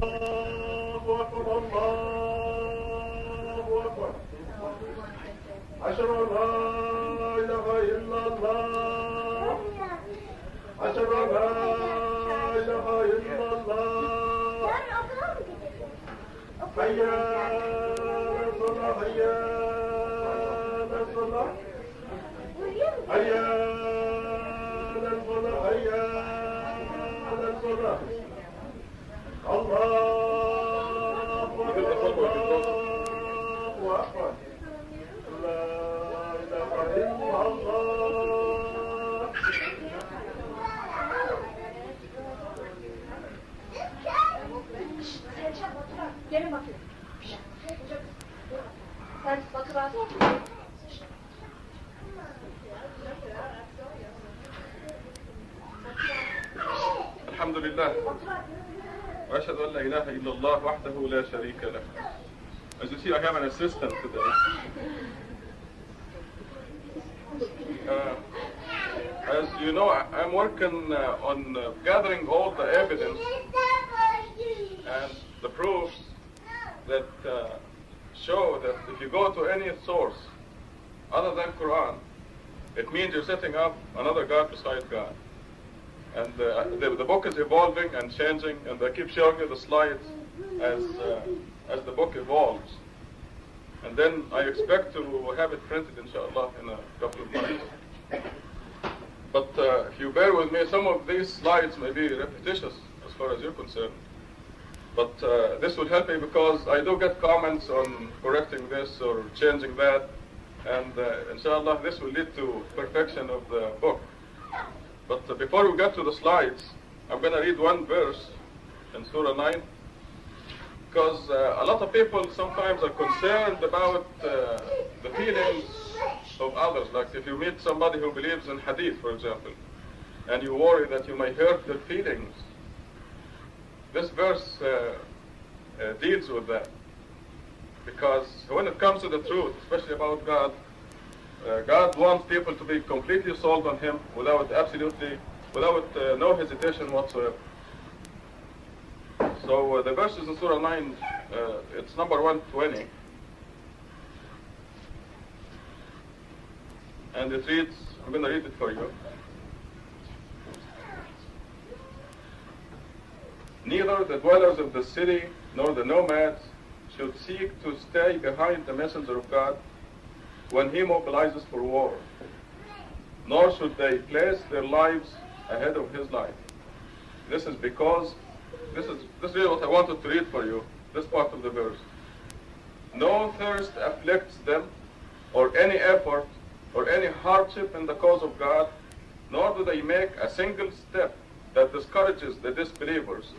الله أكبر الله أكبر أشهد أن لا إله إلا الله أشهد أن لا إله إلا الله حي على الصلاة حي على الصلاة حي على الصلاة حي على الصلاة الله أكبر الله أكبر لا إله إلا الله Gelin bakayım. Sen bakıversene. الحمد لله وأشهد أن لا إله إلا الله وحده لا شريك له. As you see, I have an assistant today. As you know, I'm working on gathering all the evidence and the proofs that show that if you go to any source other than Quran, it means you're setting up another God beside God. And the book is evolving and changing, and I keep showing you the slides as the book evolves. And then I expect to have it printed, inshallah, in a couple of months. But if you bear with me, some of these slides may be repetitious as far as you're concerned. But this will help me because I do get comments on correcting this or changing that. And inshallah, this will lead to perfection of the book. But before we get to the slides, I'm going to read one verse in Surah 9, because a lot of people sometimes are concerned about the feelings of others. Like if you meet somebody who believes in Hadith, for example, and you worry that you may hurt their feelings, this verse deals with that. Because when it comes to the truth, especially about God, God wants people to be completely sold on Him without no hesitation whatsoever. So the verses in Surah 9, it's number 120. And it reads, I'm going to read it for you. Neither the dwellers of the city nor the nomads should seek to stay behind the messenger of God when he mobilizes for war, nor should they place their lives ahead of his life. This is because, this is really what I wanted to read for you, this part of the verse. No thirst afflicts them, or any effort, or any hardship in the cause of God, nor do they make a single step that discourages the disbelievers,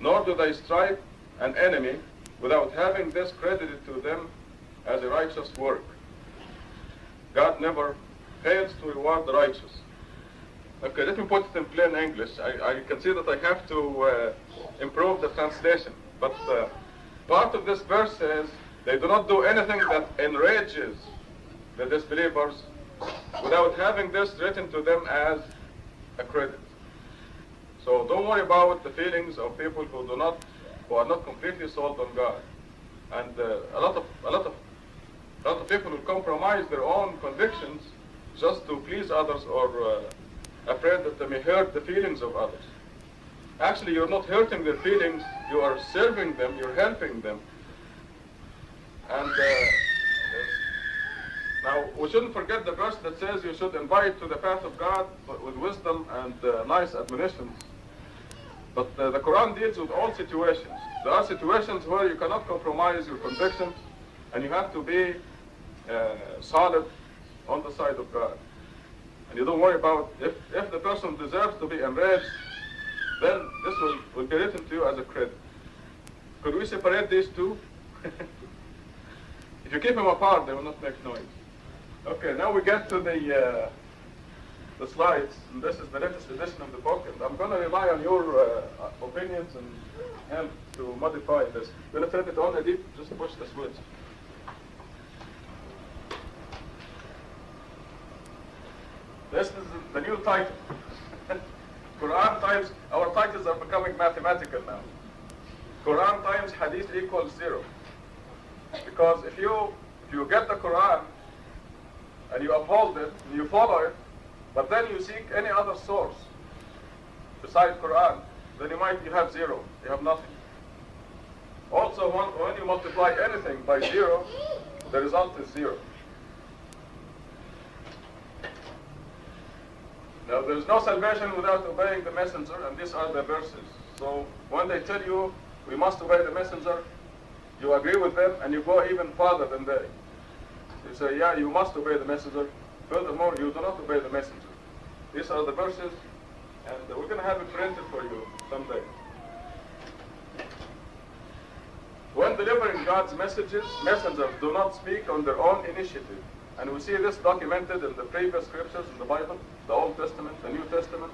nor do they strike an enemy without having this credited to them as a righteous work. God never fails to reward the righteous. Okay, let me put it in plain English. I can see that I have to improve the translation. But part of this verse says, they do not do anything that enrages the disbelievers without having this written to them as a credit. So don't worry about the feelings of people who are not completely sold on God. And a lot of people will compromise their own convictions just to please others or afraid that they may hurt the feelings of others. Actually, you're not hurting their feelings, you are serving them, you're helping them. And now, we shouldn't forget the verse that says you should invite to the path of God with wisdom and nice admonitions. But the Quran deals with all situations. There are situations where you cannot compromise your convictions, and you have to be solid on the side of God. And you don't worry about if the person deserves to be enraged, then this will be written to you as a credit. Could we separate these two? If you keep them apart, they will not make noise. Okay, now we get to the slides. And this is the latest edition of the book, and I'm going to rely on your opinions and help to modify this. I'm going to turn it on, Hadith, just push the switch. This is the new title. Quran times, our titles are becoming mathematical now. Quran times Hadith equals 0. Because if you get the Quran and you uphold it, and you follow it, but then you seek any other source besides Quran, then you have 0. You have nothing. Also, when you multiply anything by 0, the result is 0. Now, there is no salvation without obeying the messenger, and these are the verses. So, when they tell you we must obey the messenger, you agree with them and you go even farther than they. You say, yeah, you must obey the messenger. Furthermore, you do not obey the messenger. These are the verses, and we're going to have it printed for you someday. When delivering God's messages, messengers do not speak on their own initiative. And we see this documented in the previous scriptures in the Bible, the Old Testament, the New Testament.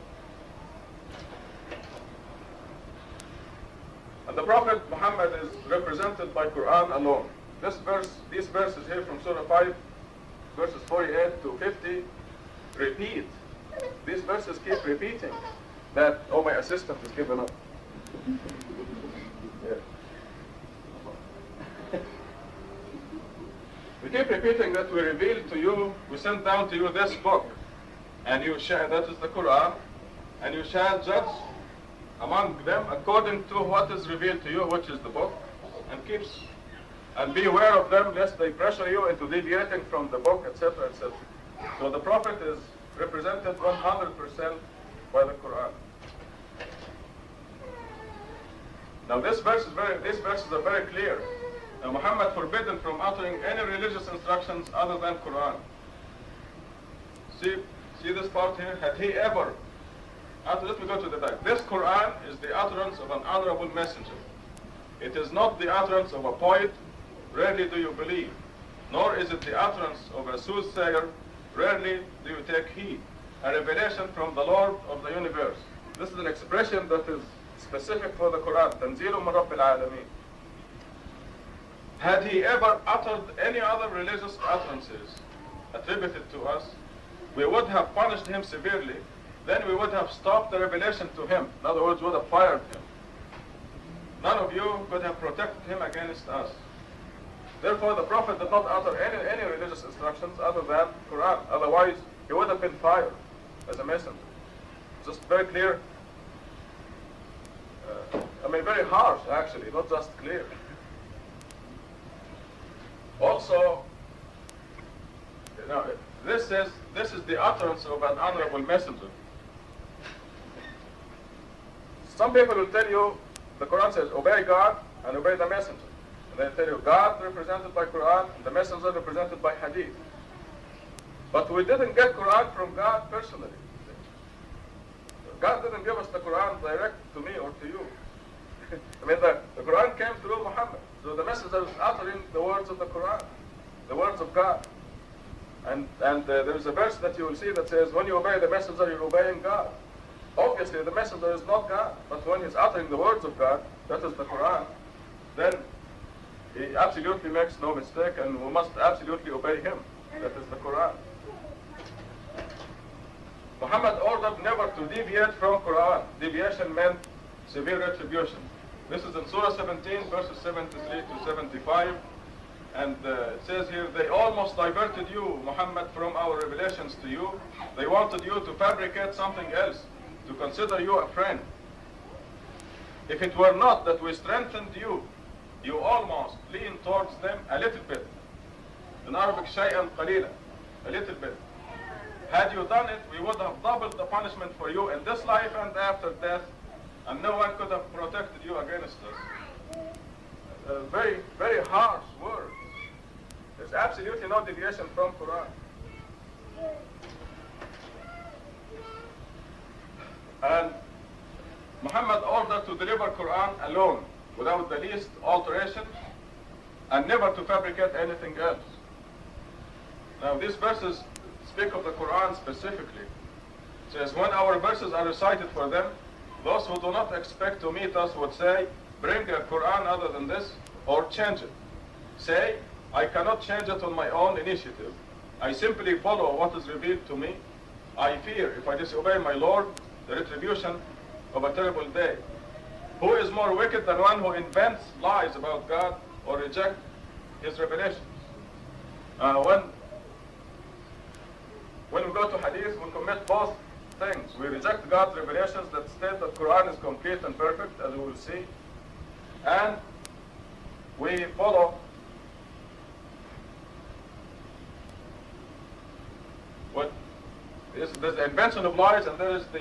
And the Prophet Muhammad is represented by Quran alone. These verses here from Surah 5, verses 48 to 50, repeat. These verses keep repeating that, oh, my assistant is given up. Yeah. We keep repeating that we revealed to you, we sent down to you this book, and you shall, that is the Quran, and you shall judge among them according to what is revealed to you, which is the book, and be aware of them lest they pressure you into deviating from the book, etc., etc. So the Prophet is represented 100% by the Quran. Now these verses are very clear. Now Muhammad forbidden from uttering any religious instructions other than Quran. See this part here? Had he ever let me go to the back. This Quran is the utterance of an honorable messenger. It is not the utterance of a poet, rarely do you believe, nor is it the utterance of a soothsayer, rarely do you take heed. A revelation from the Lord of the universe. This is an expression that is specific for the Quran. Tanzilun min Rabbil Alameen. Had he ever uttered any other religious utterances attributed to us, we would have punished him severely. Then we would have stopped the revelation to him. In other words, would have fired him. None of you could have protected him against us. Therefore, the Prophet did not utter any religious instructions other than Quran. Otherwise, he would have been fired as a messenger. Just very clear. Very harsh, actually, not just clear. Also, this is the utterance of an honorable messenger. Some people will tell you, the Quran says, obey God and obey the messenger. And they tell you, God represented by Quran and the messenger represented by Hadith. But we didn't get Quran from God personally. God didn't give us the Quran direct to me or to you. The Quran came through Muhammad. So the messenger is uttering the words of the Quran, the words of God. And there is a verse that you will see that says, when you obey the messenger, you're obeying God. Obviously, the messenger is not God, but when he's uttering the words of God, that is the Quran, then he absolutely makes no mistake, and we must absolutely obey him. That is the Quran. Muhammad ordered never to deviate from Quran. Deviation meant severe retribution. This is in Surah 17, verses 73 to 75. And it says here, they almost diverted you, Muhammad, from our revelations to you. They wanted you to fabricate something else, to consider you a friend. If it were not that we strengthened you, you almost leaned towards them a little bit. In Arabic, shay'an qalila, a little bit. Had you done it, we would have doubled the punishment for you in this life and after death, and no one could have protected you against us. Very, very harsh words. There's absolutely no deviation from Quran. And Muhammad ordered to deliver Quran alone, without the least alteration, and never to fabricate anything else. Now these verses speak of the Quran specifically. It says, when our verses are recited for them, those who do not expect to meet us would say, bring a Quran other than this, or change it. Say, I cannot change it on my own initiative. I simply follow what is revealed to me. I fear if I disobey my Lord, the retribution of a terrible day. Who is more wicked than one who invents lies about God or rejects his revelations? When we go to Hadith, we commit both things. We reject God's revelations that state that Quran is complete and perfect, as we will see, and we follow what is the invention of lies, and there is the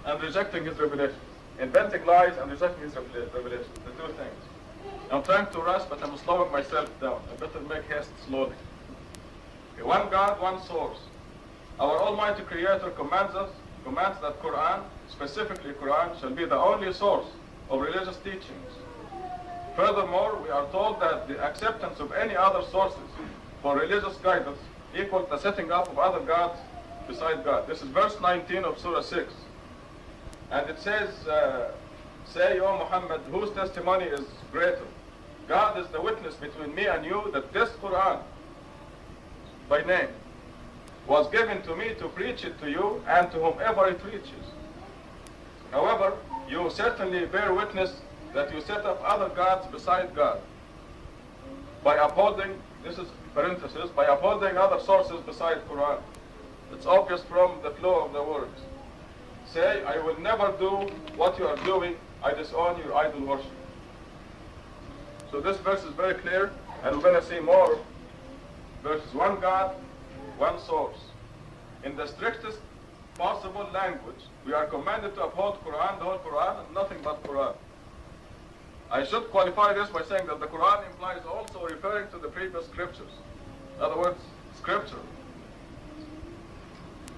and rejecting his revelations. Inventing lies and rejecting his revelations, the two things. I'm trying to rush, but I'm slowing myself down. I better make haste slowly. Okay, one God, one source. Our Almighty Creator commands that Quran, specifically Quran, shall be the only source of religious teachings. Furthermore, we are told that the acceptance of any other sources for religious guidance equals the setting up of other gods beside God. This is verse 19 of Surah 6. And it says, say, O Muhammad, whose testimony is greater? God is the witness between me and you that this Quran, by name, was given to me to preach it to you and to whomever it reaches. However, you certainly bear witness that you set up other gods beside God by upholding, this is parenthesis, by upholding other sources beside Quran. It's obvious from the flow of the words. Say, I will never do what you are doing. I disown your idol worship. So this verse is very clear, and we're going to see more verses. One God, one source. In the strictest possible language, we are commanded to uphold Quran, the whole Quran, and nothing but Quran. I should qualify this by saying that the Quran implies also referring to the previous scriptures. In other words, scripture.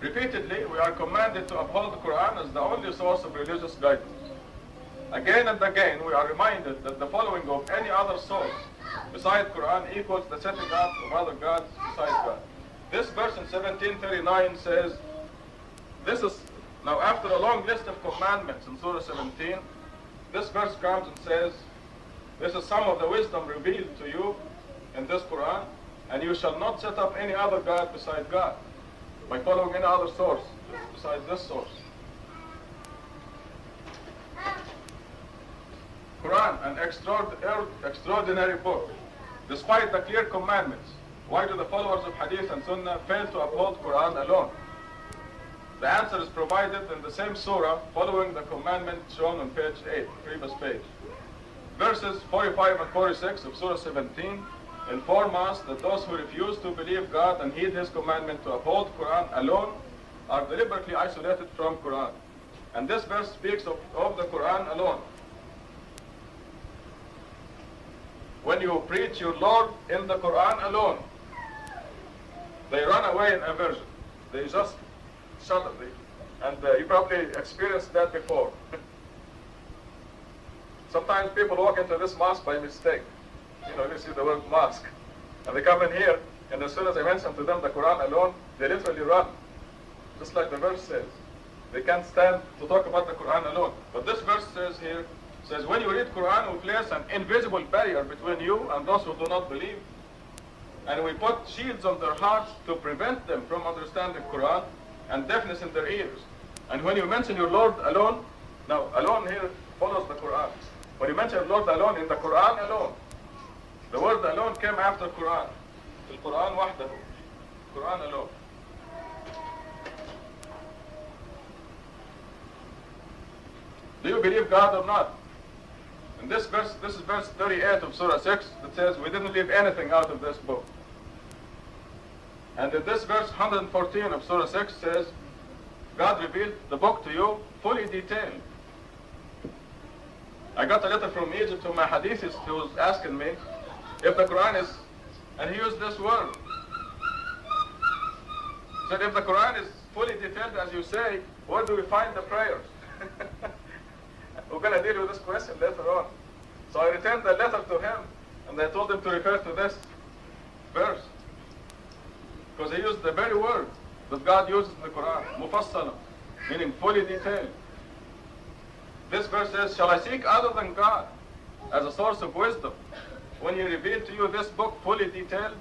Repeatedly, we are commanded to uphold the Quran as the only source of religious guidance. Again and again, we are reminded that the following of any other source beside Quran equals the setting up of other gods beside God. This verse in 1739 says, this is, now after a long list of commandments in Surah 17, this verse comes and says, this is some of the wisdom revealed to you in this Quran, and you shall not set up any other God beside God, by following any other source besides this source. Quran, an extraordinary book. Despite the clear commandments, why do the followers of Hadith and Sunnah fail to uphold Quran alone? The answer is provided in the same surah following the commandment shown on page 8, previous page. Verses 45 and 46 of Surah 17 inform us that those who refuse to believe God and heed His commandment to uphold Quran alone are deliberately isolated from Quran. And this verse speaks of the Quran alone. When you preach your Lord in the Quran alone, they run away in aversion. They just shudder. And you probably experienced that before. Sometimes people walk into this mosque by mistake. You know, you see the word mosque. And they come in here, and as soon as I mention to them the Quran alone, they literally run. Just like the verse says. They can't stand to talk about the Quran alone. But this verse says here, says, when you read Quran, we place an invisible barrier between you and those who do not believe. And we put shields on their hearts to prevent them from understanding Quran and deafness in their ears. And when you mention your Lord alone, now alone here follows the Quran. When you mention your Lord alone in the Quran alone, the word alone came after Quran. The Quran wahdahu. Quran alone. Do you believe God or not? In this verse, this is verse 38 of Surah 6, that says we didn't leave anything out of this book. And in this verse 114 of Surah 6 says, God revealed the book to you fully detailed. I got a letter from Egypt to my hadithist who was asking me if the Quran is, and he used this word. He said, if the Quran is fully detailed as you say, where do we find the prayers? We're going to deal with this question later on. So I returned the letter to him, and I told him to refer to this verse. Because he used the very word that God uses in the Quran, mufassala, meaning fully detailed. This verse says, shall I seek other than God as a source of wisdom when He revealed to you this book fully detailed?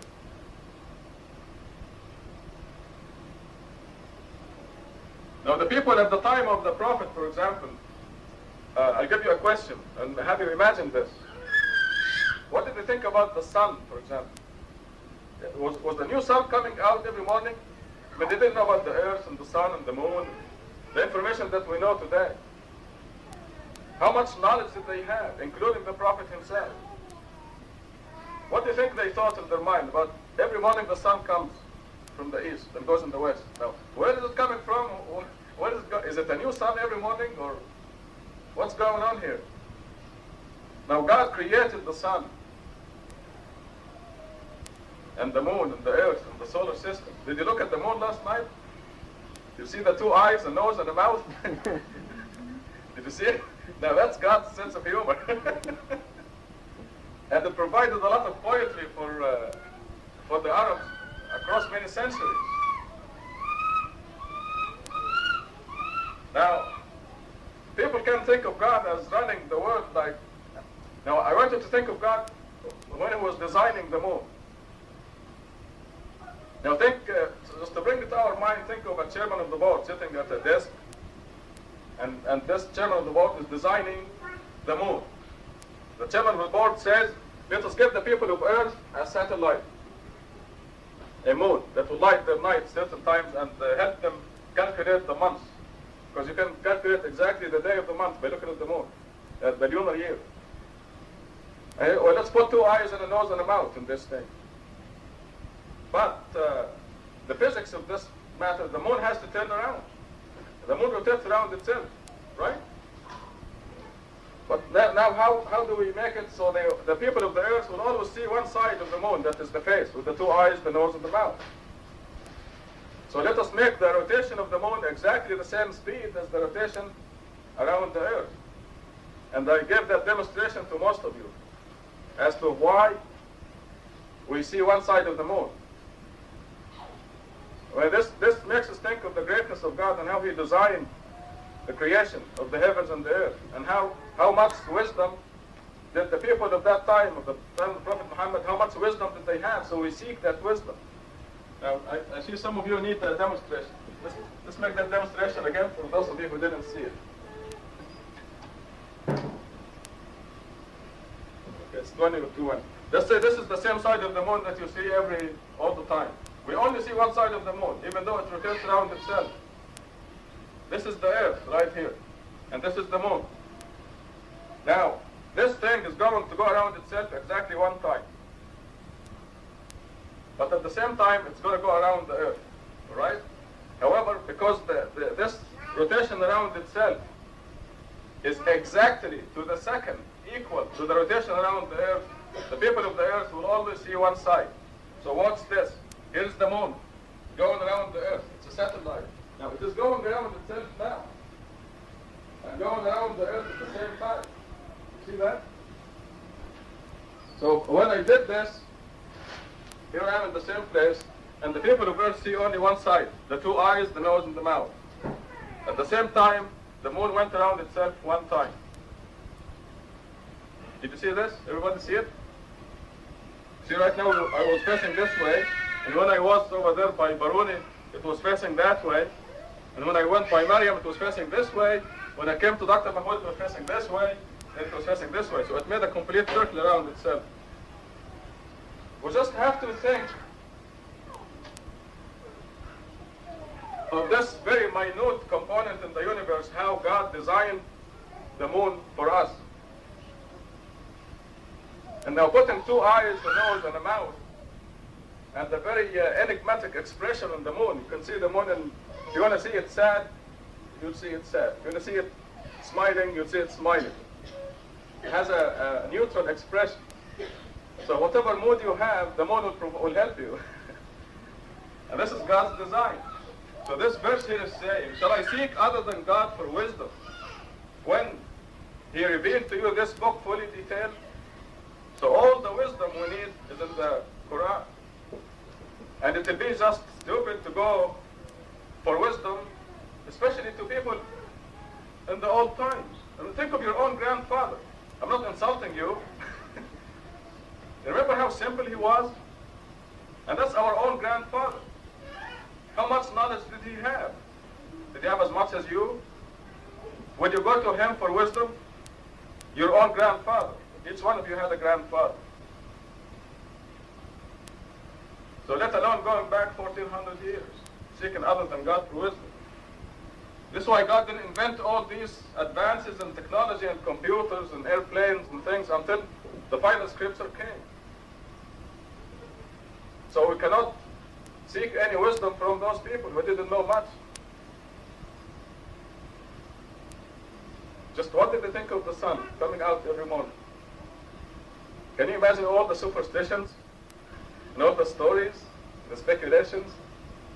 Now the people at the time of the Prophet, for example, I'll give you a question and have you imagine this. What did they think about the sun, for example? Was the new sun coming out every morning? But they didn't know about the earth and the sun and the moon, the information that we know today. How much knowledge did they have, including the Prophet himself? What do you think they thought in their mind about every morning the sun comes from the east and goes in the west? Now, where is it coming from? Where is it is it a new sun every morning, or what's going on here? Now, God created the sun and the moon and the earth and the solar system. Did you look at the moon last night? You see the two eyes, a nose, and a mouth? Did you see it? Now that's God's sense of humor. And it provided a lot of poetry for the Arabs across many centuries. Now, people can think of God as running the world like... Now, I want you to think of God when he was designing the moon. Now think, just to bring it to our mind, think of a chairman of the board sitting at a desk, and this chairman of the board is designing the moon. The chairman of the board says, let us give the people of Earth a satellite, a moon that will light their night certain times and help them calculate the months. Because you can calculate exactly the day of the month by looking at the moon, the lunar year. Well, let's put two eyes and a nose and a mouth in this thing. But the physics of this matter, the moon has to turn around. The moon rotates around itself, right? But now how do we make it so the people of the earth will always see one side of the moon, that is the face, with the two eyes, the nose, and the mouth. So let us make the rotation of the moon exactly the same speed as the rotation around the earth. And I gave that demonstration to most of you as to why we see one side of the moon. Well, this makes us think of the greatness of God and how he designed the creation of the heavens and the earth, and how much wisdom did the people of that time, of the time of Prophet Muhammad, how much wisdom did they have? So we seek that wisdom. Now, I see some of you need a demonstration. Let's make that demonstration again for those of you who didn't see it. Okay, it's 20 to 1. Let's say this is the same side of the moon that you see all the time. We only see one side of the moon, even though it rotates around itself. This is the earth right here, and this is the moon. Now, this thing is going to go around itself exactly one time. But at the same time, it's going to go around the earth, all right? However, because this rotation around itself is exactly to the second equal to the rotation around the earth, the people of the earth will always see one side. So watch this. Here's the moon going around the earth. It's a satellite. Now it is going around itself now and going around the earth at the same time. See that? So when I did this, here I am in the same place, and the people of earth see only one side, the two eyes, the nose, and the mouth. At the same time, the moon went around itself one time. Did you see this? Everybody see it? See, right now I was facing this way, and when I was over there by Baruni, it was facing that way. And when I went by Mariam, it was facing this way. When I came to Dr. Mahmoud, it was facing this way, and it was facing this way. So it made a complete circle around itself. We just have to think of this very minute component in the universe, how God designed the moon for us. And now putting two eyes, a nose, and a mouth, and the very enigmatic expression on the moon. You can see the moon, and if you want to see it sad, you'll see it sad. If you want to see it smiling, you'll see it smiling. It has a neutral expression. So whatever mood you have, the moon will help you. And this is God's design. So this verse here is saying, shall I seek other than God for wisdom? When he revealed to you this book fully detailed, so all the wisdom we need is in the Quran. And it would be just stupid to go for wisdom, especially to people in the old times. And think of your own grandfather. I'm not insulting you. Remember how simple he was? And that's our own grandfather. How much knowledge did he have? Did Did he have as much as you? Would you go to him for wisdom? Your own grandfather. Each one of you had a grandfather. So let alone going back 1400 years, seeking other than God for wisdom. This is why God didn't invent all these advances in technology and computers and airplanes and things until the final scripture came. So we cannot seek any wisdom from those people who didn't know much. Just what did they think of the sun coming out every morning? Can you imagine all the superstitions and all the stories, the speculations?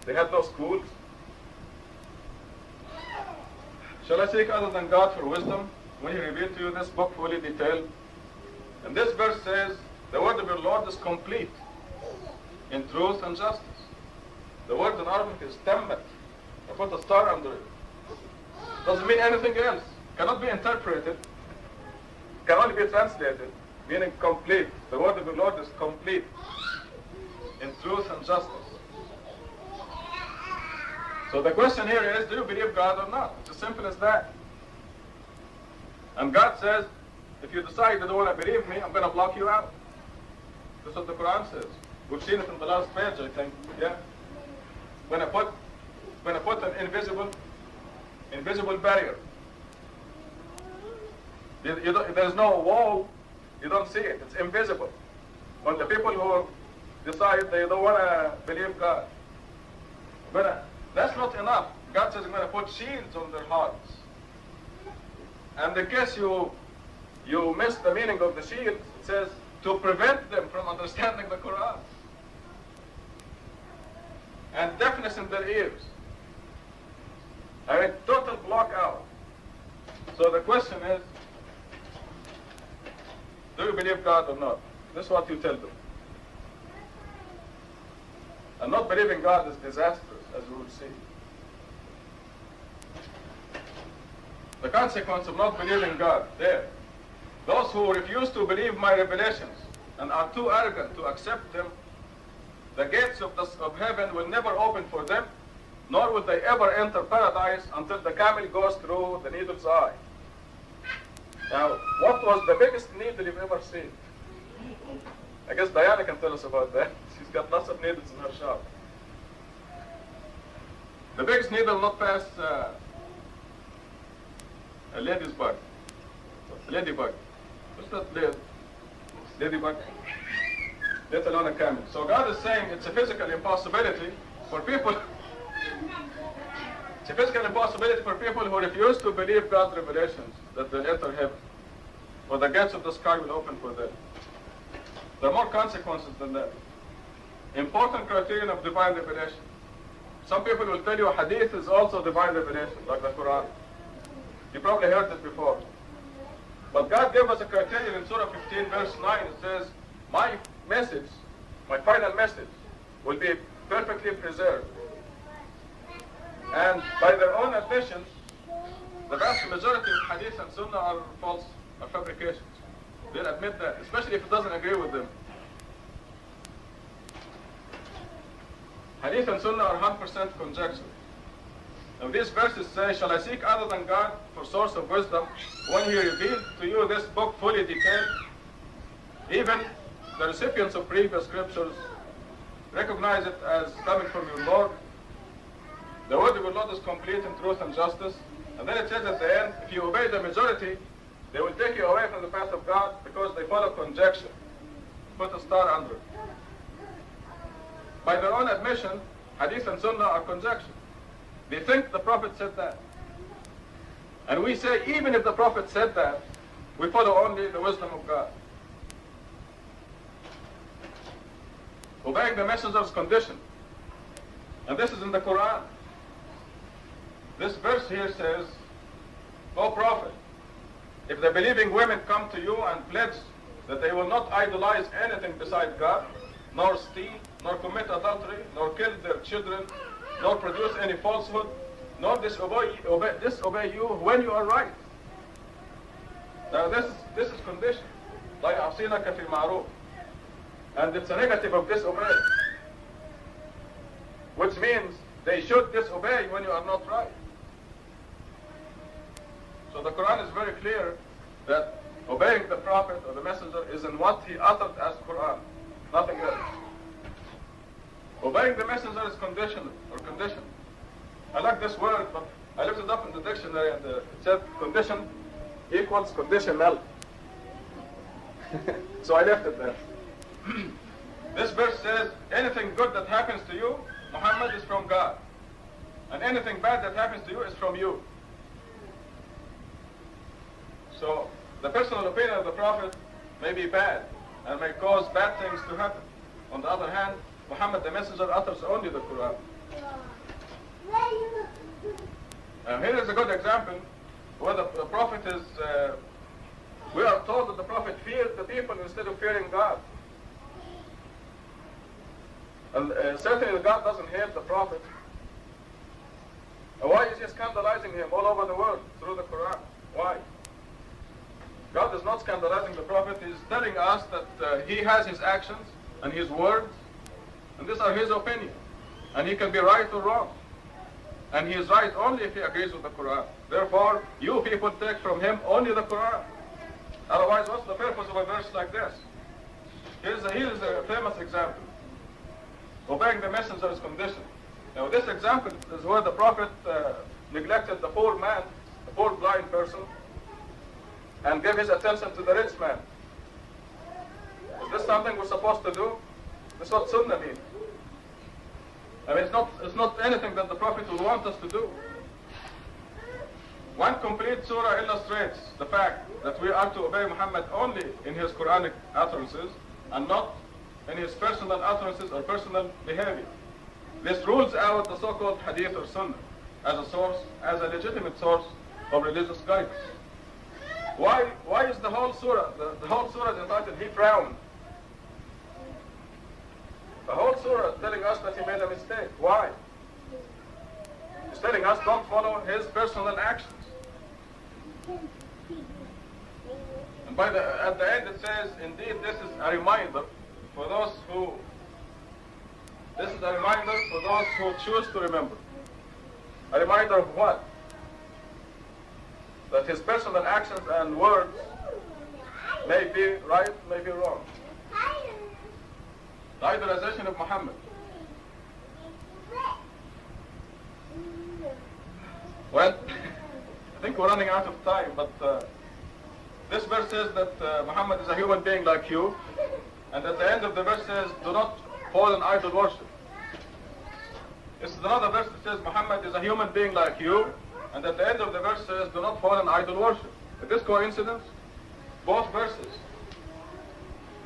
They had no schools. Shall I seek other than God for wisdom when He revealed to you this book fully detailed? And this verse says, the word of your Lord is complete in truth and justice. The word in Arabic is tammat. I put a star under it. Doesn't mean anything else. Cannot be interpreted. Can only be translated, meaning complete. The word of your Lord is complete in truth and justice. So the question here is, do you believe God or not? It's as simple as that. And God says, if you decide you don't want to believe me, I'm going to block you out. This is what the Quran says. We've seen it in the last page, I think. Yeah. When I put an invisible barrier. There's no wall. You don't see it. It's invisible. When the people who decide they don't want to believe God. But that's not enough. God says, I'm going to put shields on their hearts. And in case you miss the meaning of the shield, it says, to prevent them from understanding the Quran. And deafness in their ears. I mean, total block out. So the question is, do you believe God or not? This is what you tell them. And not believing God is disastrous, as we will see. The consequence of not believing God, there. Those who refuse to believe my revelations and are too arrogant to accept them, the gates of heaven will never open for them, nor will they ever enter paradise until the camel goes through the needle's eye. Now, what was the biggest needle you've ever seen? I guess Diana can tell us about that. She's got lots of needles in her shop. The biggest needle not past a lady's bug. Ladybug. What's that ladybug? Let alone a camel. So God is saying it's a physical impossibility for people. It's a physical impossibility for people who refuse to believe God's revelations that they'll enter heaven, or the gates of the sky will open for them. There are more consequences than that. Important criterion of divine revelation. Some people will tell you Hadith is also divine revelation, like the Quran. You probably heard it before. But God gave us a criterion in Surah 15, verse 9. It says, my message, my final message, will be perfectly preserved. And by their own admission, the vast majority of Hadith and Sunnah are false, are fabrications. They'll admit that, especially if it doesn't agree with them. Hadith and Sunnah are 100% conjecture. Now these verses say, shall I seek other than God for source of wisdom when He revealed to you this book fully detailed? Even the recipients of previous scriptures recognize it as coming from your Lord. The word of your Lord is complete in truth and justice. And then it says at the end, if you obey the majority, they will take you away from the path of God because they follow conjecture. Put a star under it. By their own admission, Hadith and Sunnah are conjecture. They think the Prophet said that. And we say, even if the Prophet said that, we follow only the wisdom of God. Obeying the messenger's condition. And this is in the Quran. This verse here says, O Prophet, if the believing women come to you and pledge that they will not idolize anything besides God, nor steal, nor commit adultery, nor kill their children, nor produce any falsehood, nor disobey you when you are right. Now this is condition. Like أَعْصِينَكَ فِي مَعْرُوفٍ. And it's a negative of disobey. Which means they should disobey when you are not right. the Quran is very clear that obeying the Prophet or the Messenger is in what he uttered as Quran, nothing else. Obeying the Messenger is conditional or condition. I like this word, but I looked it up in the dictionary and it said condition equals conditional. So I left it there. This verse says, anything good that happens to you, Muhammad, is from God. And anything bad that happens to you is from you. So the personal opinion of the Prophet may be bad and may cause bad things to happen. On the other hand, Muhammad the Messenger utters only the Quran. Here is a good example where the Prophet is, we are told that the Prophet feared the people instead of fearing God. And certainly God doesn't hate the Prophet. Why is he scandalizing him all over the world through the Quran? Why? God is not scandalizing the Prophet. He is telling us that he has his actions and his words, and these are his opinions. And he can be right or wrong. And he is right only if he agrees with the Quran. Therefore, you people take from him only the Quran. Otherwise, what's the purpose of a verse like this? Here's a famous example. Obeying the messenger is conditional. Now, this example is where the Prophet neglected the poor man, the poor blind person, and gave his attention to the rich man. Is this something we're supposed to do? This is what Sunnah means. I mean, it's not anything that the Prophet would want us to do. One complete surah illustrates the fact that we are to obey Muhammad only in his Quranic utterances and not in his personal utterances or personal behavior. This rules out the so-called Hadith or Sunnah as a source, as a legitimate source of religious guidance. Why is the whole surah, the whole surah is entitled, He Frowned? The whole surah is telling us that he made a mistake. Why? He's telling us don't follow his personal actions. And at the end it says, indeed this is a reminder for those who choose to remember. A reminder of what? That his personal actions and words may be right, may be wrong. The idolization of Muhammad. Well, I think we're running out of time, but this verse says that Muhammad is a human being like you, and at the end of the verse says, do not fall in idol worship. This is another verse that says Muhammad is a human being like you, and at the end of the verse says, do not fall in idol worship. Is this coincidence? Both verses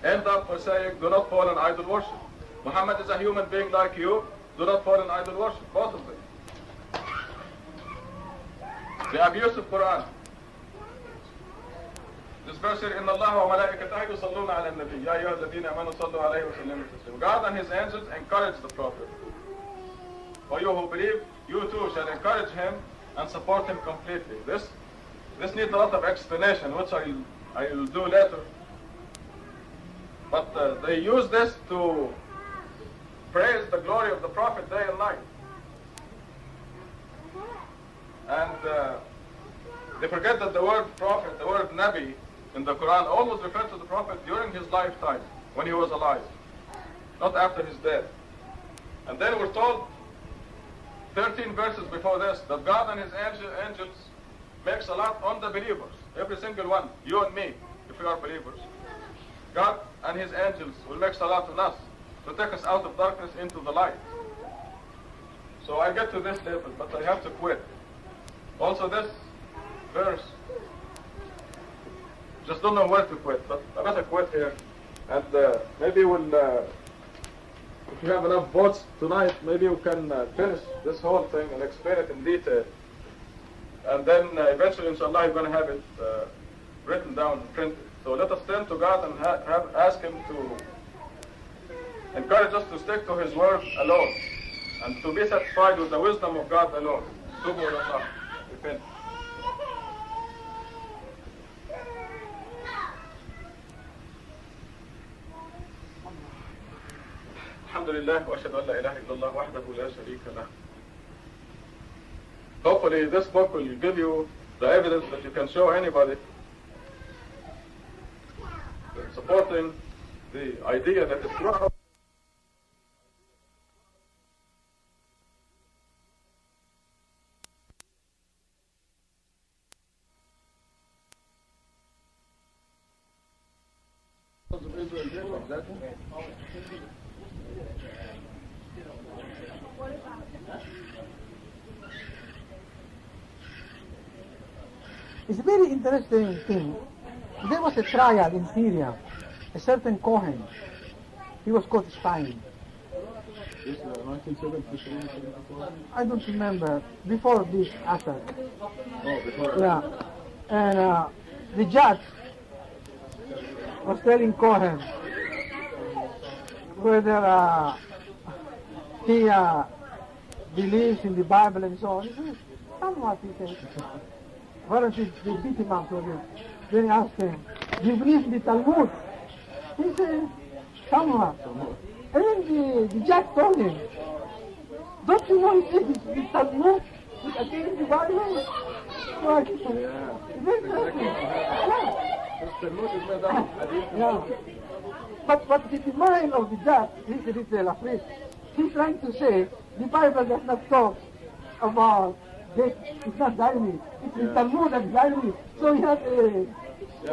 end up by saying, do not fall in idol worship. Muhammad is a human being like you, do not fall in idol worship. Both of them. The abuse of Quran. This verse here, إِنَّ اللَّهَ وَمَلَائِكَتَهُ يُصَلُّونَ عَلَى النَّبِيِّ يَا أَيُّهَا الَّذِينَ آمَنُوا صَلُّوا عَلَيْهِ وَسَلِّمُوا تَسْلِيمًا. God and his angels encourage the Prophet. For you who believe, you too shall encourage him and support him completely. This needs a lot of explanation, which I will do later. But they use this to praise the glory of the Prophet day and night. And they forget that the word Prophet, the word Nabi in the Quran always refers to the Prophet during his lifetime, when he was alive, not after his death. And then we're told 13 verses before this that God and his angels make salat on the believers, every single one, you and me, if we are believers. God and his angels will make salat on us to take us out of darkness into the light. So I get to this level, but I have to quit. Also this verse, just don't know where to quit, but I better quit here. And maybe we'll, if you have enough votes tonight, maybe we can finish this whole thing and explain it in detail. And then eventually, inshallah, you're going to have it written down, printed. So let us turn to God and ask him to encourage us to stick to his word alone and to be satisfied with the wisdom of God alone. Tubu ila Allah. Repent. Alhamdulillah wa ashhadu an la ilaha illallah wahdahu la sharika lah. Hopefully this book will give you the evidence that you can show anybody supporting the idea that it's wrong. It's a very interesting thing. There was a trial in Syria. A certain Cohen. He was caught spying. This 1973. I don't remember. Before this attack. Oh, before. Yeah. And the judge was telling Cohen whether he believes in the Bible and so on. He said, somewhat, he said. Why don't you beat him up for this? Then he asked him, do you believe in the Talmud? He said, somewhat. And then the judge told him, don't you know it is the Talmud is against the Bible? Right. Yeah. Very interesting. Yeah. Yeah. But the mind of the judge, he's a priest, he's trying to say the Bible does not talk about this. It's not Zionist. It's the Talmud that's Zionist. So he has a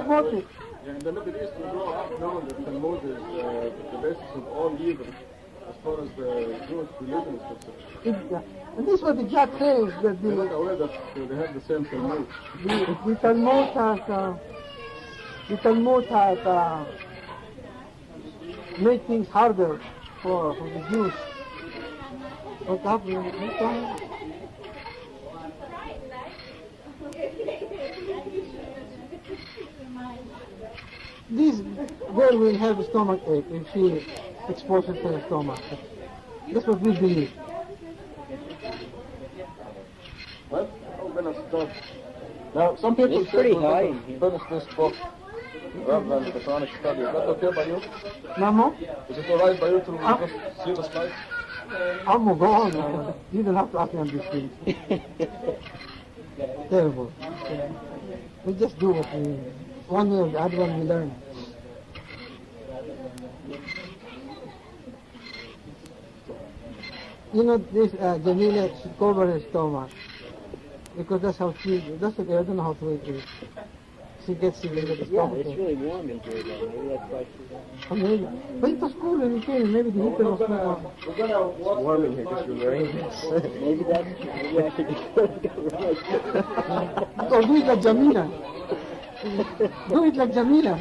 motive. Yeah, in the Middle East, we grow up knowing that Talmud is the basis of all evil as far as the Jewish religion is concerned. And this is what the judge says, that They're not aware that they have the same Talmud. the Talmud has made things harder for the Jews. What's happening? This girl will have a stomach ache if she exposes her stomach. That's what we believe. Well, now, some people It's say pretty we high. finish this book rather than the Quranic study. Is that okay by you? Mamo, Is it alright by you to just see the slides? Amo, go on. You don't have to ask me on these things. Terrible. We just do what we, one way or the other one we learn. You know, this Jamila should cover her stomach because that's how that's okay, I don't know how to eat it. She gets sick with the Yeah, stomach. it's really warm in here though. Maybe that's why she's Maybe. But it was cool when we came. Maybe the heater was not on. We're gonna watch warm in here because you're wearing this. Maybe I should Or do it like Jamila. Do it like Jamila.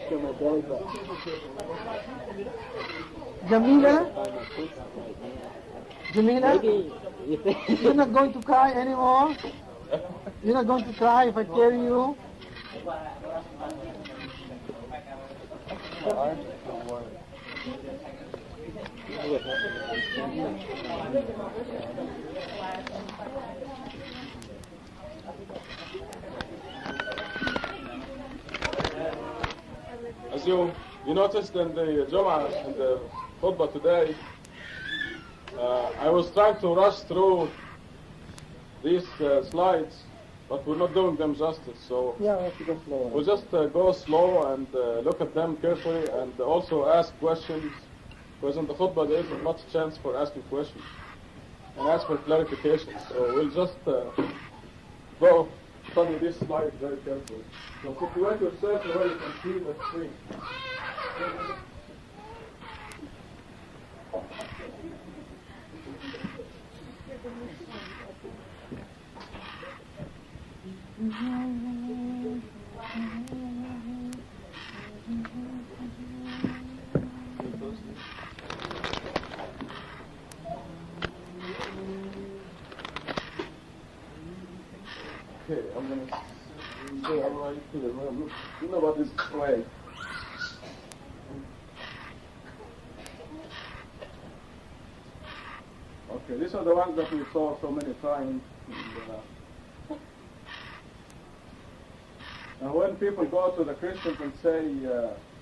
Show my belly button. Jamila? Jamila? Maybe you think You're not going to cry anymore? You're not going to cry if I carry you? As you noticed in the Jum'ah, in the khutbah today, I was trying to rush through these slides, but we're not doing them justice. So yeah, I have to go slower. we'll just go slow and look at them carefully and also ask questions, because in the khutbah there isn't much chance for asking questions and ask for clarification. So we'll just go study this slide very carefully. So situate yourself where you can see the screen. Okay, I'm going to say all right to the room. You know about this way. Okay, these are the ones that we saw so many times. And when people go to the Christians and say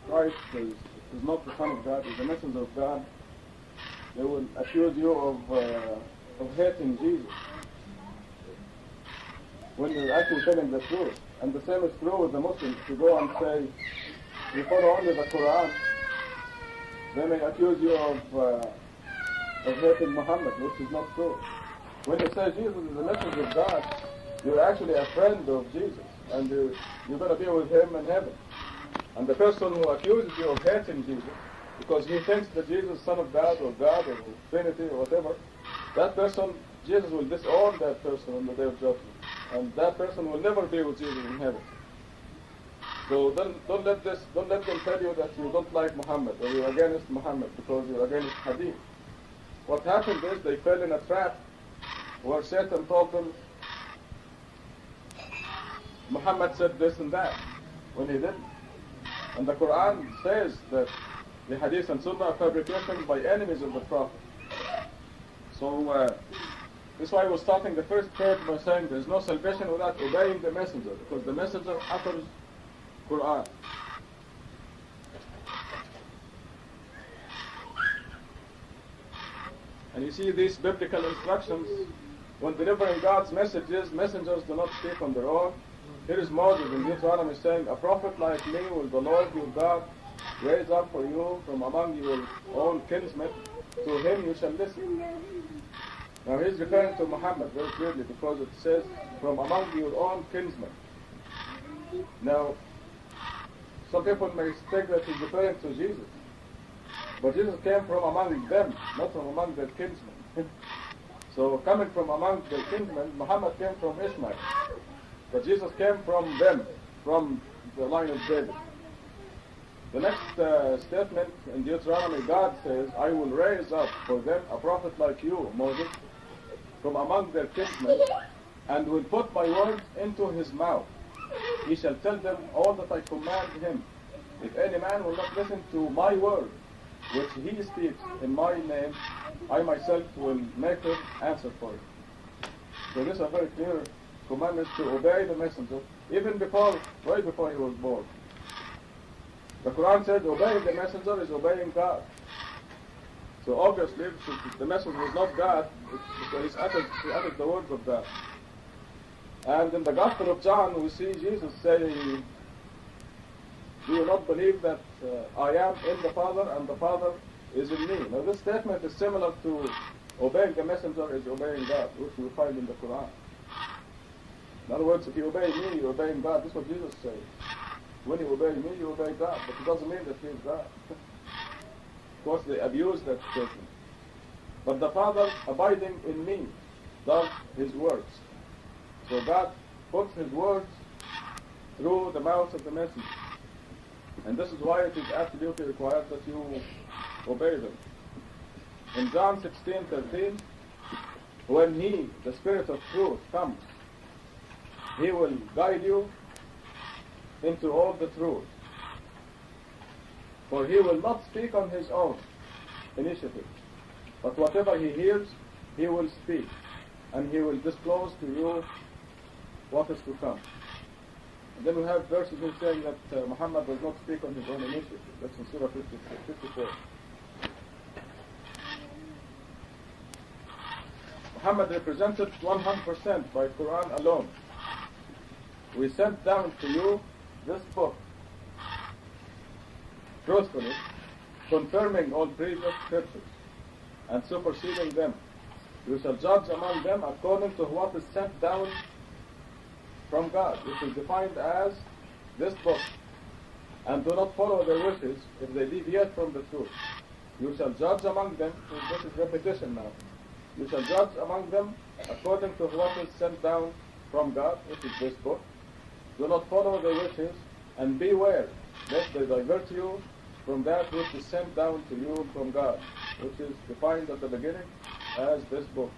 Christ is not the Son of God, is the messenger of God, they will accuse you of hating Jesus when you're actually telling the truth. And the same is true with the Muslims. If you go and say you follow only the Quran, they may accuse you of hating Muhammed, which is not true. When you say Jesus is the messenger of God, you're actually a friend of Jesus, and you're going to be with him in heaven. And the person who accuses you of hating Jesus, because he thinks that Jesus is Son of God or Trinity or whatever, that person, Jesus will disown that person on the day of judgment. And that person will never be with Jesus in heaven. So don't let them tell you that you don't like Muhammad or you're against Muhammad because you're against Hadith. What happened is they fell in a trap where Satan told them Muhammad said this and that when he didn't. And the Quran says that the Hadith and Sunnah are fabrications by enemies of the Prophet. So this is why I was starting the first part by saying there is no salvation without obeying the messenger, because the messenger utters Quran. And you see these biblical instructions, when delivering God's messages, messengers do not speak on their own. Here is Moses in Deuteronomy saying, a prophet like me will the Lord your God raise up for you from among your own kinsmen. To him you shall listen. Now he's referring to Muhammad very clearly because it says, from among your own kinsmen. Now, some people may think that he's referring to Jesus. But Jesus came from among them, not from among their kinsmen. So coming from among their kinsmen, Muhammad came from Ishmael. But Jesus came from them, from the line of David. The next statement in Deuteronomy, God says, I will raise up for them a prophet like you, Moses, from among their kinsmen, and will put my words into his mouth. He shall tell them all that I command him. If any man will not listen to my word, which he speaks in my name, I myself will make him answer for it. So this is a very clear commandment to obey the messenger, even right before he was born. The Quran said obeying the messenger is obeying God. So obviously, if the messenger was not God, because he uttered the words of God. And in the Gospel of John, we see Jesus saying, do you not believe that I am in the Father and the Father is in me? Now this statement is similar to obeying the messenger is obeying God, which we find in the Quran. In other words, if you obey me, you're obeying God. This is what Jesus says. When you obey me, you obey God. But it doesn't mean that he is God. Of course, they abuse that statement. But the Father abiding in me does his words. So God puts his words through the mouth of the messenger. And this is why it is absolutely required that you obey them. In John 16:13, when he, the Spirit of truth, comes, he will guide you into all the truth. For he will not speak on his own initiative, but whatever he hears, he will speak, and he will disclose to you what is to come. And then we have verses saying that Muhammad does not speak on his own initiative. That's in Surah 54. Muhammad represented 100% by Quran alone. We sent down to you this book, truthfully, confirming all previous scriptures and superseding them. You shall judge among them according to what is sent down from God, which is defined as this book. And do not follow their wishes if they deviate from the truth. You shall judge among them, this is repetition now. You shall judge among them according to what is sent down from God, which is this book. Do not follow their wishes, and beware lest they divert you from that which is sent down to you from God, which is defined at the beginning as this book.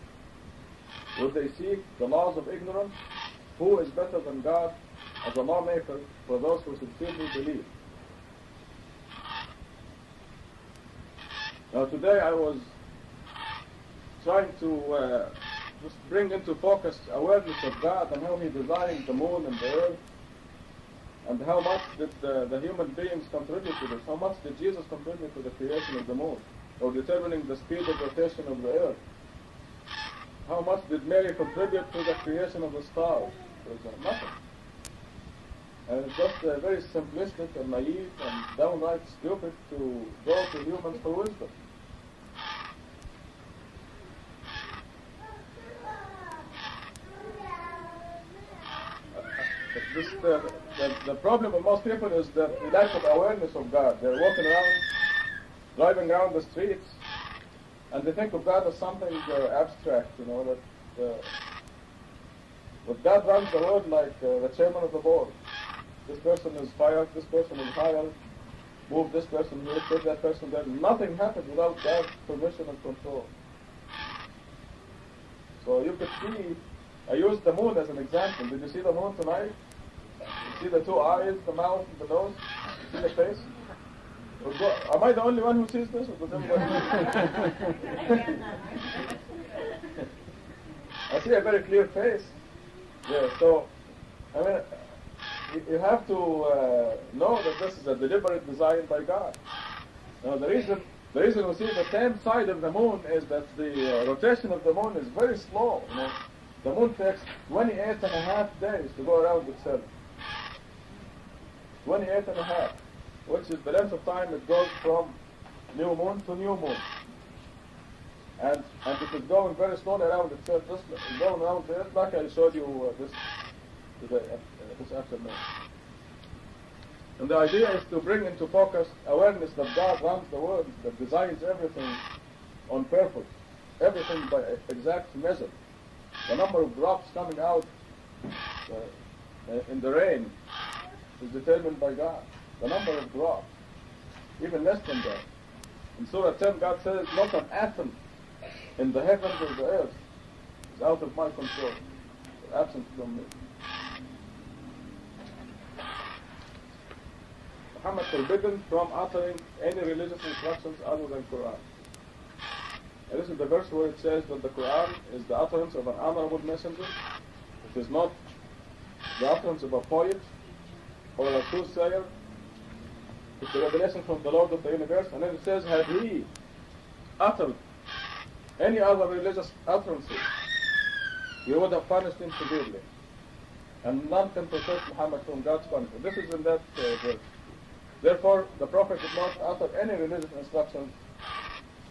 Would they seek the laws of ignorance? Who is better than God as a lawmaker for those who sincerely believe? Now today I was trying to just bring into focus awareness of God and how he designed the moon and the earth, and how much did the human beings contribute to this? How much did Jesus contribute to the creation of the moon or determining the speed of rotation of the earth. How much did Mary contribute to the creation of the stars? For example, nothing. And it's just very simplistic and naive and downright stupid to go to humans for wisdom. The problem with most people is the lack of awareness of God. They're walking around, driving around the streets, and they think of God as something abstract, but God runs the world like the chairman of the board. This person is fired, this person is hired, move this person here, put that person there. Nothing happens without God's permission and control. So you could see, I used the moon as an example. Did you see the moon tonight? You see the two eyes, the mouth, and the nose? You see the face? Am I the only one who sees this? Or does everybody? I see a very clear face. Yeah, so, I mean, you have to know that this is a deliberate design by God. Now, the reason we see the same side of the moon is that the rotation of the moon is very slow. The moon takes 28.5 days to go around itself. 28.5, which is the length of time it goes from new moon to new moon. And it is going very slowly around itself, just going around the earth, like I showed you this afternoon. And the idea is to bring into focus awareness that God runs the world, that designs everything on purpose, everything by exact measure. The number of drops coming out in the rain is determined by God. The number of drops, even less than that. In Surah 10, God says, not an atom in the heavens or the earth is out of my control, absent from me. Muhammad forbidden from uttering any religious instructions other than Quran. And this is the verse where it says that the Quran is the utterance of an honorable messenger. It is not the utterance of a poet or a soothsayer. It's a revelation from the Lord of the universe. And then it says, had he uttered any other religious utterances, we would have punished him severely. And none can protect Muhammad from God's punishment. This is in that verse. Therefore, the Prophet did not utter any religious instructions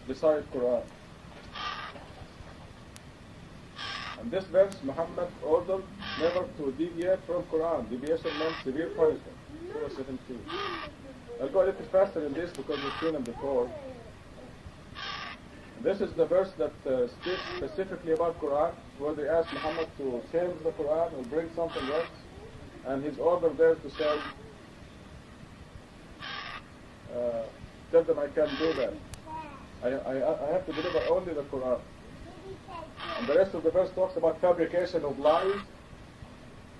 besides Quran. And this verse, Muhammad ordered never to deviate from Quran. Deviation meant severe punishment. Surah 17. I'll go a little faster in this because we've seen it before. This is the verse that speaks specifically about Quran, where they ask Muhammad to change the Quran or bring something else. And his order there to say, tell them I can't do that. I have to deliver only the Quran. And the rest of the verse talks about fabrication of lies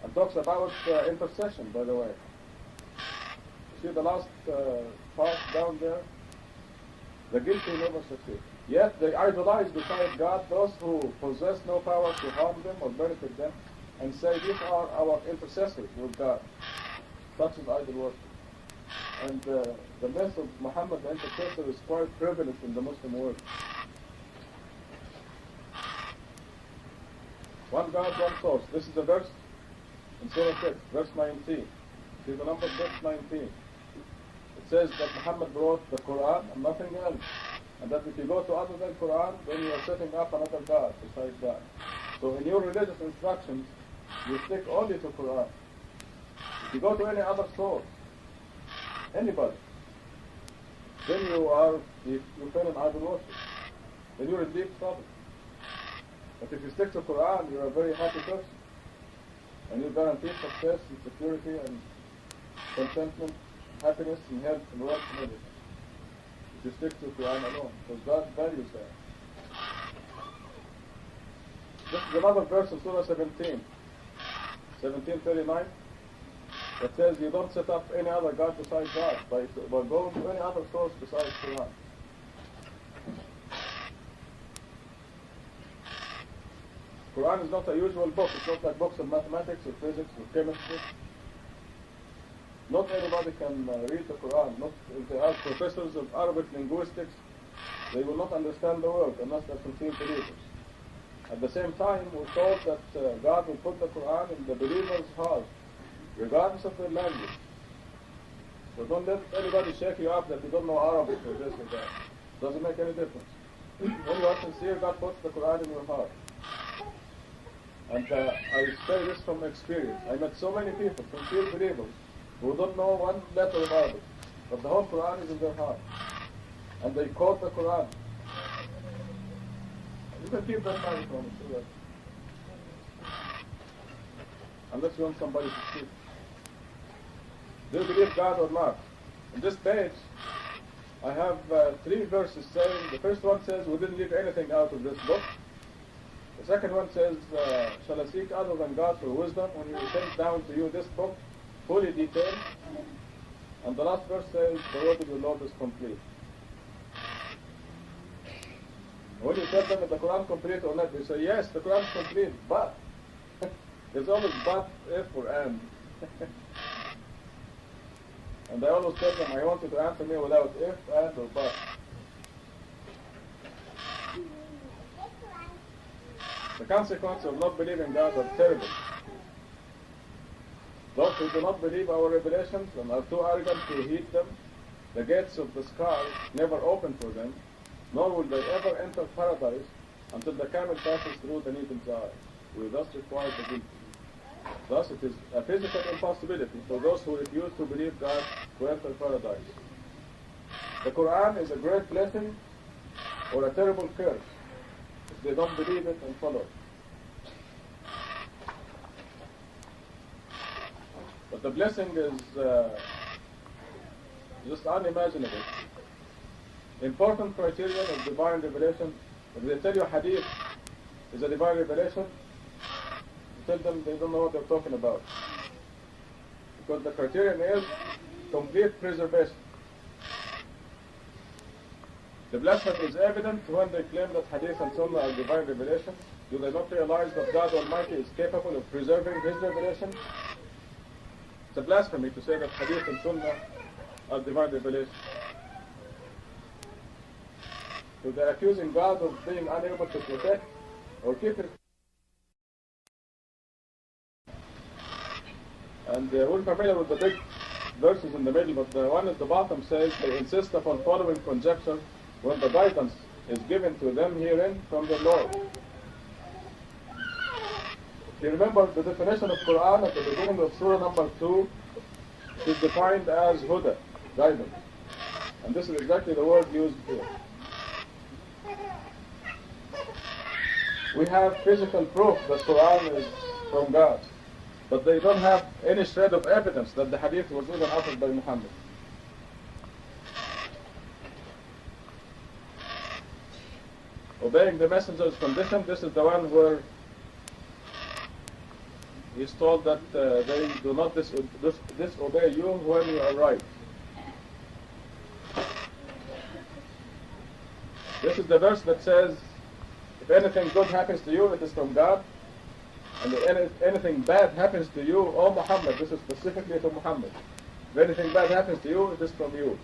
and talks about intercession, by the way. You see the last part down there? The guilty never succeed. Yet they idolize beside God those who possess no power to harm them or benefit them, and say these are our intercessors with God. Such is idol worship. And the myth of Muhammad the intercessor is quite prevalent in the Muslim world. One God, one source. This is the verse in Surah 6, verse 19. See the number, verse 19. It says that Muhammad brought the Quran and nothing else. And that if you go to other than Quran, then you are setting up another God besides God. So in your religious instructions, you stick only to Quran. If you go to any other source, anybody, then you fell in idol worship. Then you're in deep trouble. But if you stick to Quran, you're a very happy person. And you guarantee success and security and contentment, happiness and health and wealth and everything. If you stick to Quran alone, because God values that. This is another verse in Surah 17, 1739. It says you don't set up any other God besides God by going to any other source besides Quran. Quran is not a usual book. It's not like books of mathematics or physics or chemistry. Not everybody can read the Quran. Not if they are professors of Arabic linguistics they will not understand the word unless they're sincere believers. At the same time, we're told that God will put the Quran in the believer's heart, regardless of their language. So don't let anybody shake you up that you don't know Arabic or this or that. Doesn't make any difference. When you are sincere, God puts the Quran in your heart. And I say this from experience. I met so many people, sincere believers, who don't know one letter of Arabic, but the whole Quran is in their heart. And they quote the Quran. You can keep that money from it. Unless you want somebody to see. Do you believe God or not? On this page, I have 3 verses saying, the first one says, we didn't leave anything out of this book. The second one says, shall I seek other than God for wisdom when He sends down to you this book, fully detailed? And the last verse says, the word of the Lord is complete. When you tell them that the Quran is complete or not, they say, yes, the Quran is complete, but. There's always but, if, or and. And I always tell them, I want you to answer me without if, and, or but. The consequences of not believing God are terrible. Those who do not believe our revelations and are too arrogant to heed them, the gates of the sky never open for them, nor will they ever enter paradise until the camel passes through the needle's eye. We thus require the guilty. Thus it is a physical impossibility for those who refuse to believe God to enter paradise. The Quran is a great blessing or a terrible curse if they don't believe it and follow it. But the blessing is just unimaginable. Important criterion of divine revelation. If they tell you Hadith is a divine revelation, you tell them they don't know what they're talking about. Because the criterion is complete preservation. The blasphemy is evident when they claim that Hadith and Sunnah are divine revelation. Do they not realize that God Almighty is capable of preserving His revelation? It's a blasphemy to say that Hadith and Sunnah are divine revelation. So they're accusing God of being unable to protect or keep it. And we're familiar with the big verses in the middle, but the one at the bottom says they insist upon following conjecture when the guidance is given to them herein from the Lord. If you remember the definition of Quran at the beginning of Surah number 2, it is defined as huda, guidance. And this is exactly the word used here. We have physical proof that Quran is from God, but they don't have any shred of evidence that the Hadith was even uttered by Muhammad. Obeying the messenger's condition, this is the one where he's told that they do not disobey you when you are right. This is the verse that says, if anything good happens to you, it is from God. And if anything bad happens to you, oh Muhammad, this is specifically to Muhammad. If anything bad happens to you, it is from you.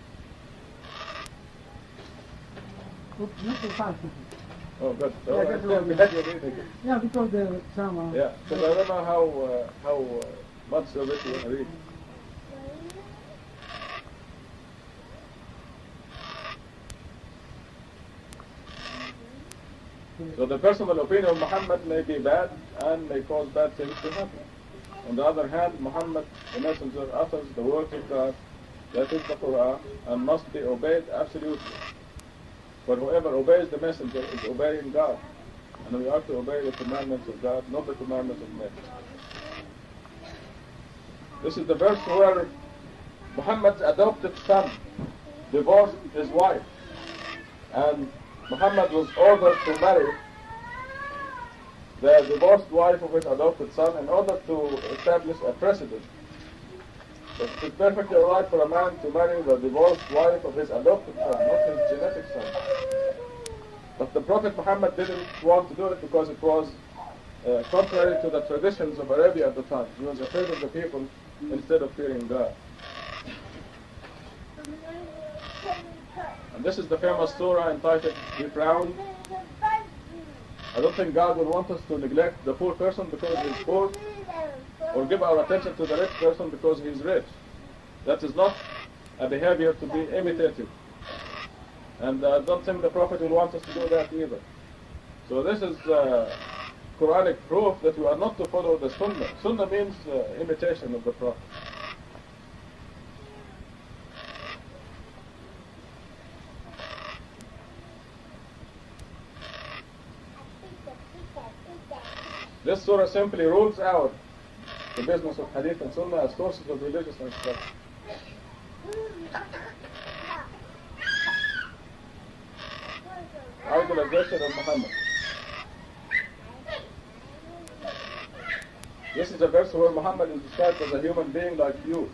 Oh, good. So Yeah, I'm glad you're reading it. Yeah, because the some. Yeah, because I don't know how much of it you want to read. So the personal opinion of Muhammad may be bad and may cause bad things to happen. On the other hand, Muhammad, the messenger, utters the words of God, that is the Quran, and must be obeyed absolutely. For whoever obeys the messenger is obeying God. And we are to obey the commandments of God, not the commandments of men. This is the verse where Muhammad's adopted son divorced his wife. And Muhammad was ordered to marry the divorced wife of his adopted son in order to establish a precedent. It is perfectly alright for a man to marry the divorced wife of his adopted son, not his genetic son. But the Prophet Muhammad didn't want to do it because it was contrary to the traditions of Arabia at the time. He was afraid of the people instead of fearing God. And this is the famous surah entitled Be Proud. I don't think God will want us to neglect the poor person because he's poor, or give our attention to the rich person because he's rich. That is not a behavior to be imitated. And I don't think the Prophet will want us to do that either. So this is Quranic proof that we are not to follow the Sunnah. Sunnah means imitation of the Prophet. This surah simply rules out the business of Hadith and Sunnah as sources of religious instruction. Idolization of Muhammad. This is a verse where Muhammad is described as a human being like you.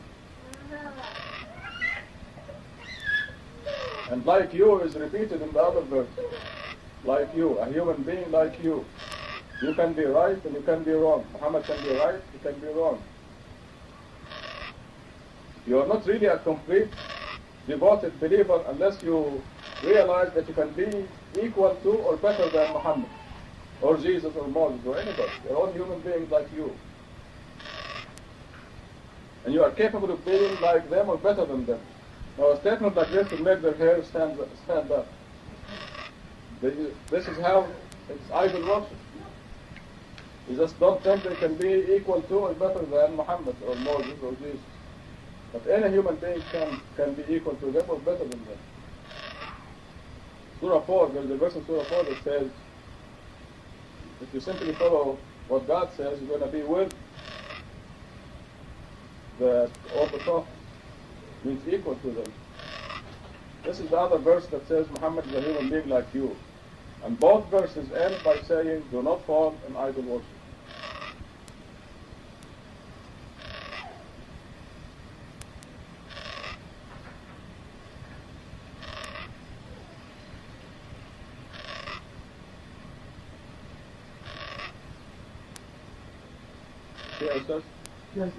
And like you is repeated in the other verse. Like you, a human being like you. You can be right and you can be wrong. Muhammad can be right, you can be wrong. You are not really a complete, devoted believer unless you realize that you can be equal to or better than Muhammad, or Jesus, or Moses, or anybody. They're all human beings like you. And you are capable of being like them or better than them. Now a statement like this will make their hair stand up. This is how it's idol worship. You just don't think they can be equal to or better than Muhammad or Moses or Jesus. But any human being can be equal to them or better than them. Surah 4, there's a verse in Surah 4 that says, if you simply follow what God says, you're going to be with all the prophets. Means equal to them. This is the other verse that says Muhammad is a human being like you. And both verses end by saying, do not fall in idol worship. See, Ustaz? Yes,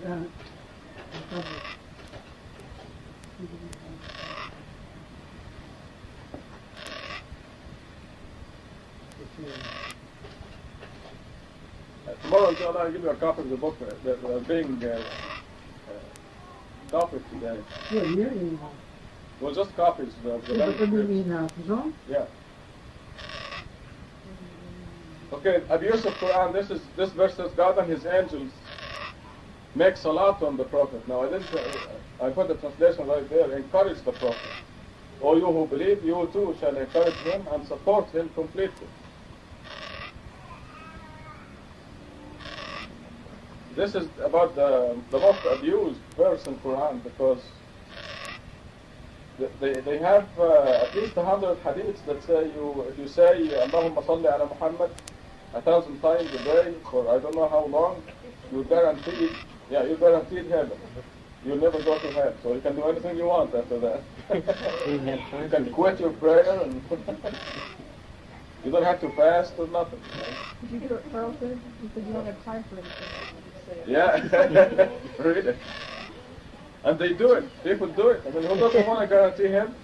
tomorrow, inshallah, I'll give you a copy of the book that are being copied today. yeah. Well, just copies of the What do you manuscripts. mean, Zon? Yeah. Okay, abuse of Quran. This verse says God and His angels make salat on the Prophet. Now I put the translation right there. Encourage the Prophet. O you who believe, you too shall encourage him and support him completely. This is about the most abused verse in Quran because they have at least 100 hadiths that say if you say Allahumma salli ala Muhammad 1,000 times a day for I don't know how long, you're guaranteed heaven. You'll never go to hell. So you can do anything you want after that. You can quit your prayer and you don't have to fast or nothing. Did you get what Carl said? He said you don't have time for anything. Yeah, really. And they do it. People do it. I mean, who doesn't want to guarantee him?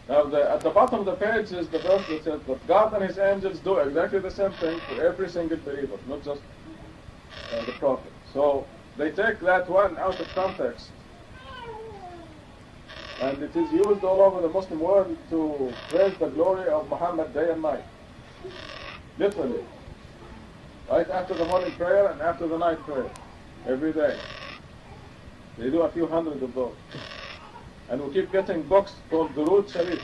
Now, at the bottom of the page is the verse that says that God and His angels do exactly the same thing for every single believer, not just the Prophet. So they take that one out of context, and it is used all over the Muslim world to praise the glory of Muhammad day and night. Literally. Right after the morning prayer and after the night prayer. Every day. They do a few hundred of those. And we keep getting books called Durood Sharif.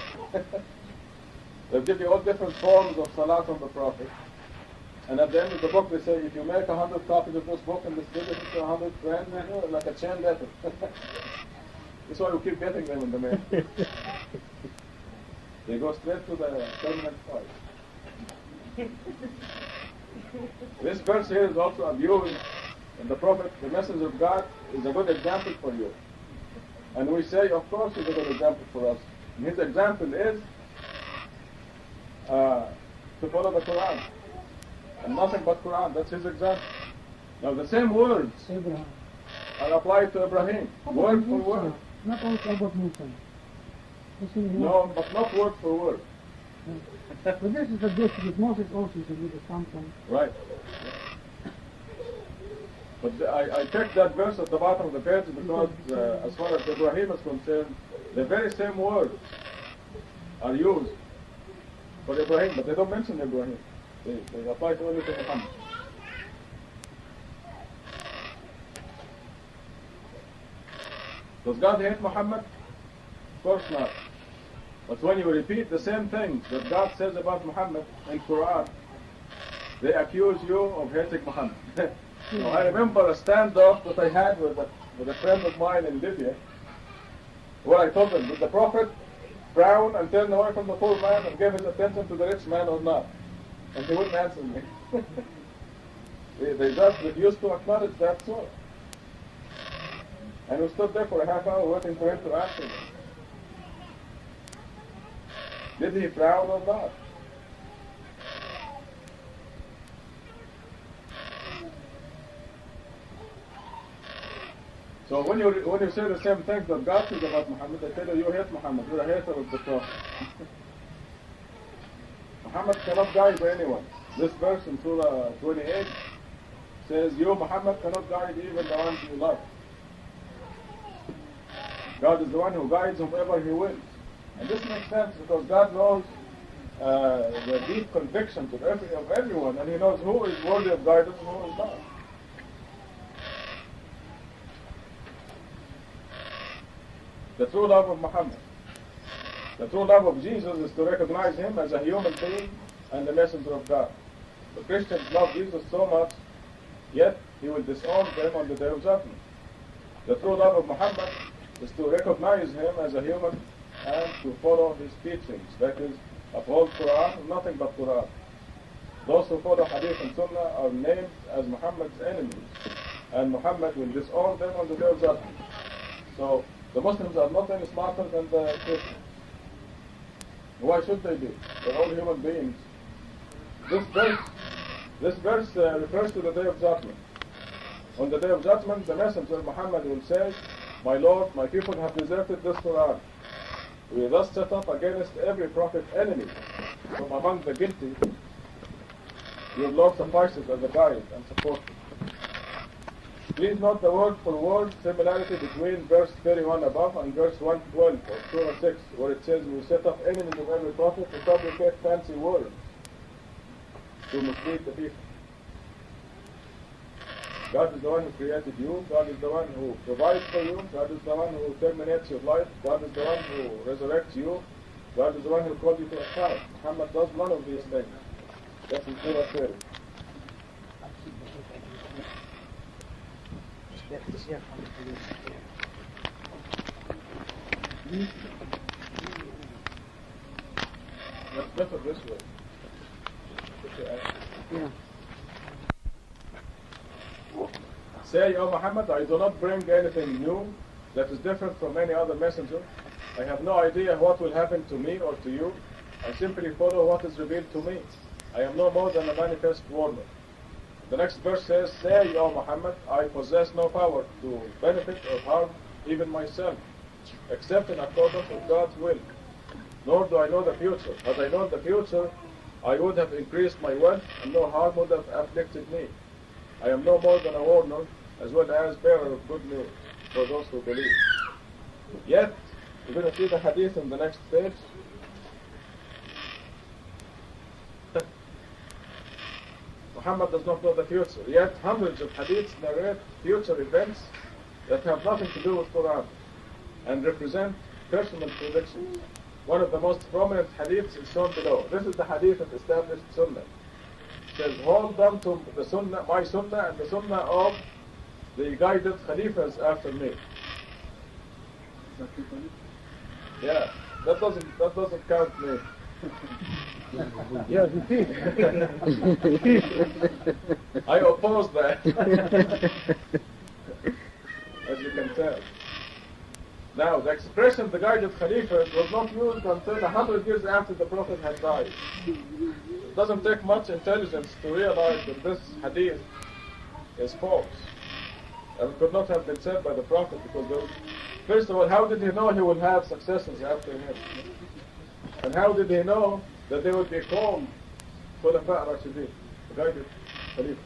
They give you all different forms of salat on the Prophet. And at the end of the book they say, if you make 100 copies of this book and distribute it to 100 friends, like a chain letter. That's why we keep getting them in the mail. They go straight to the permanent file. This verse here is also abused, and the Prophet, the Messenger of God, is a good example for you. And we say, of course, he's a good example for us. And his example is to follow the Quran. And nothing but Quran, that's his example. Now the same words, Abraham. and apply it to Ibrahim. Word for word. Not also about Musa. No, but not word for word. But this is the gift with Moses also to do the something. Right. But I checked that verse at the bottom of the page because as far as Ibrahim is concerned, the very same words are used for Ibrahim, but they don't mention Ibrahim. They apply to only to Muhammad. Does God hate Muhammad? Of course not. But when you repeat the same things that God says about Muhammad in Quran, they accuse you of hating Muhammad. Now, I remember a standoff that I had with a friend of mine in Libya, where I told him, did the Prophet frown and turn away from the poor man and give his attention to the rich man or not? And he wouldn't answer me. They just refused to acknowledge that so. And we stood there for a half hour waiting for him to answer me. Did he frown or not? So when you say the same things that God says about Muhammad, they tell you hate Muhammad. You're a hater of the Prophet. Muhammad cannot guide anyone. This verse in Surah 28 says, you, Muhammad, cannot guide even the ones you love. God is the one who guides whomever He wills. And this makes sense because God knows the deep convictions of everyone, and He knows who is worthy of guidance and who is not. The true love of Muhammad, the true love of Jesus is to recognize Him as a human being and the messenger of God. The Christians love Jesus so much, yet He will disown them on the day of judgment. The true love of Muhammad is to recognize Him as a human and to follow His teachings. That is, uphold Quran, nothing but Quran. Those who follow Hadith and Sunnah are named as Muhammad's enemies, and Muhammad will disown them on the day of judgment. So, the Muslims are not any smarter than the Christians. Why should they be? They're all human beings. This verse refers to the day of judgment. On the day of judgment, the messenger Muhammad will say, my Lord, my people have deserted this Quran. We thus set up against every prophet enemy from among the guilty. Your Lord suffices as a guide and support. Please note the word for word similarity between verse 31 above and verse 112 of Surah 6, where it says, we set up enemies of every prophet to fabricate fancy words to mislead the people. God is the one who created you, God is the one who provides for you, God is the one who terminates your life, God is the one who resurrects you, God is the one who called you to account. Muhammad does none of these things. That's in Surah 30. That's better this way. Yeah. Say, O Muhammad, I do not bring anything new that is different from any other messenger. I have no idea what will happen to me or to you. I simply follow what is revealed to me. I am no more than a manifest warner. The next verse says, say, O Muhammad, I possess no power to benefit or harm even myself, except in accordance with God's will. Nor do I know the future. Had I known the future, I would have increased my wealth, and no harm would have afflicted me. I am no more than a warner, as well as bearer of good news for those who believe. Yet, you're going to see the hadith in the next page. Muhammad does not know the future, yet hundreds of hadiths narrate future events that have nothing to do with Quran and represent personal predictions. One of the most prominent hadiths is shown below. This is the hadith of established Sunnah. It says, hold on to the Sunnah, my Sunnah, and the Sunnah of the guided Khalifas after me. Yeah, that doesn't count me. Yes, it is. I oppose that. As you can tell. Now, the expression the guided Khalifas was not used until 100 years after the Prophet had died. It doesn't take much intelligence to realize that this hadith is false. And it could not have been said by the Prophet because first of all, how did he know he would have successors after him? And how did he know that they would be called Khulafa Rashidin, guided Khalifa?